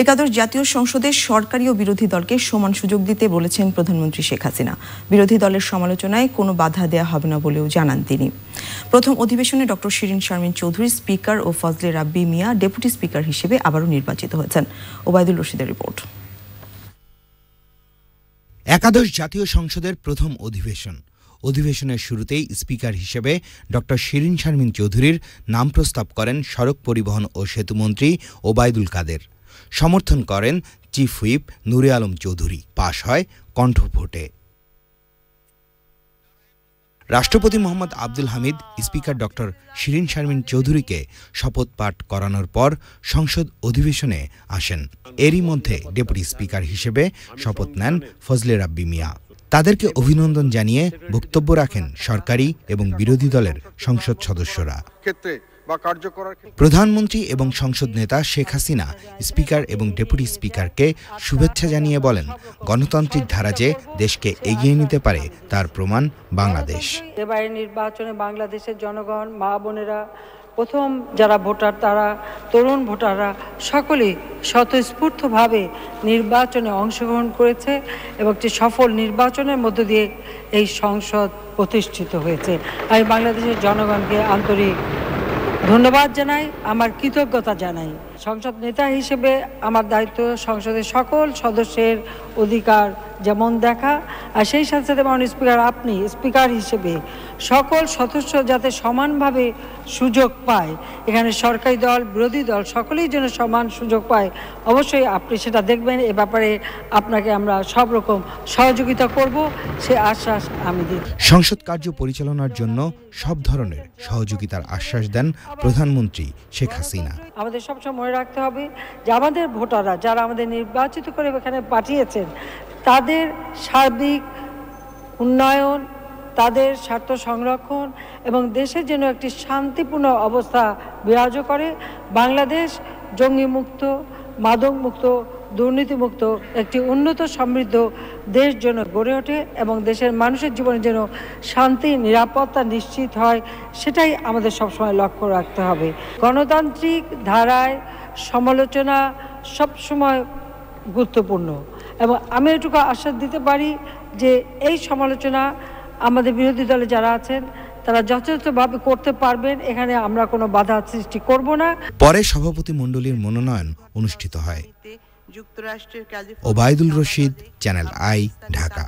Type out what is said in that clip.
একাদশ জাতীয় সংসদে সরকারি ও বিরোধী দলকে সমান সুযোগ দিতে বলেছেন প্রধানমন্ত্রী শেখ হাসিনা। বিরোধী দলের সমালোচনায় কোনো বাধা দেয়া হবে না বলেও জানান তিনি। প্রথম অধিবেশনে ডক্টর শিরীন শারমিন চৌধুরী স্পিকার ও ফজলে রাব্বি মিয়া ডেপুটি স্পিকার হিসেবে আবারও নির্বাচিত হয়েছেন। ওবায়দুল রশিদের রিপোর্ট। একাদশ জাতীয় সংসদের প্রথম অধিবেশনের শুরুতেই স্পিকার হিসেবে ডক্টর শিরীন শারমিন চৌধুরীর নাম প্রস্তাব করেন সড়ক পরিবহন ও সেতুমন্ত্রী ওবায়দুল কাদের। সমর্থন করেন চিফ হুইপ নূরে আলম চৌধুরী। পাশ হয় কণ্ঠভোটে। রাষ্ট্রপতি মোহাম্মদ আব্দুল হামিদ স্পিকার ডক্টর শিরীন শারমিন চৌধুরীকে শপথ পাঠ করানোর পর সংসদ অধিবেশনে আসেন। এরই মধ্যে ডেপুটি স্পিকার হিসেবে শপথ নেন ফজলে রাব্বি মিয়া। তাদেরকে অভিনন্দন জানিয়ে বক্তব্য রাখেন সরকারি এবং বিরোধী দলের সংসদ সদস্যরা। প্রধানমন্ত্রী এবং সংসদ নেতা শেখ হাসিনা স্পিকার এবং ডেপুটি স্পিকারকে শুভেচ্ছা জানিয়ে বলেন, গণতান্ত্রিক ধারা যে দেশকে এগিয়ে নিতে পারে তার প্রমাণ বাংলাদেশ। এবারের নির্বাচনে বাংলাদেশের জনগণ, মা বোনেরা, প্রথম যারা ভোটার তারা তরুণ ভোটাররা সকলেই স্বতঃস্ফূর্তভাবে নির্বাচনে অংশগ্রহণ করেছে এবং একটি সফল নির্বাচনের মধ্য দিয়ে এই সংসদ প্রতিষ্ঠিত হয়েছে। আমি বাংলাদেশের জনগণকে আন্তরিক ধন্যবাদ জানাই, আমার কৃতজ্ঞতা জানাই। সংসদ নেতা হিসেবে আমার দায়িত্ব সংসদের সকল সদস্যের অধিকার যেমন দেখা, আর সেই সাথে সাথে মাননীয় স্পিকার আপনি স্পিকার হিসেবে সকল সদস্য যাতে সমানভাবে সুযোগ পায়, এখানে সরকারি দল বিরোধী দল সকলেই যেন সমান সুযোগ পায়, অবশ্যই আপনি সেটা দেখবেন। এ ব্যাপারে আপনাকে আমরা সব রকম সহযোগিতা করব, সে আশ্বাস আমি দিই। সংসদ কার্য পরিচালনার জন্য সব ধরনের সহযোগিতার আশ্বাস দেন প্রধানমন্ত্রী শেখ হাসিনা। আমাদের সবসময় মনে রাখতে হবে যে আমাদের ভোটাররা যারা আমাদের নির্বাচিত করে এখানে পাঠিয়েছেন, তাদের সার্বিক উন্নয়ন, তাদের স্বার্থ সংরক্ষণ এবং দেশের জন্য একটি শান্তিপূর্ণ অবস্থা বিরাজ করে, বাংলাদেশ জঙ্গিমুক্ত, মাদকমুক্ত, দুর্নীতিমুক্ত একটি উন্নত সমৃদ্ধ দেশ যেন গড়ে ওঠে এবং দেশের মানুষের জীবনে যেন শান্তি নিরাপত্তা নিশ্চিত হয়, সেটাই আমাদের সবসময় লক্ষ্য রাখতে হবে। গণতান্ত্রিক ধারায় সমালোচনা সবসময় গুরুত্বপূর্ণ এবং আমি এটুকু আশ্বাস দিতে পারি যে এই সমালোচনা আমাদের বিরোধী দলে যারা আছেন তারা যথাযথভাবে করতে পারবেন, এখানে আমরা কোনো বাধা সৃষ্টি করব না। পরে সভাপতি মণ্ডলীর মনোনয়ন অনুষ্ঠিত হয়। Obaidul Rashid, channel I, Dhaka.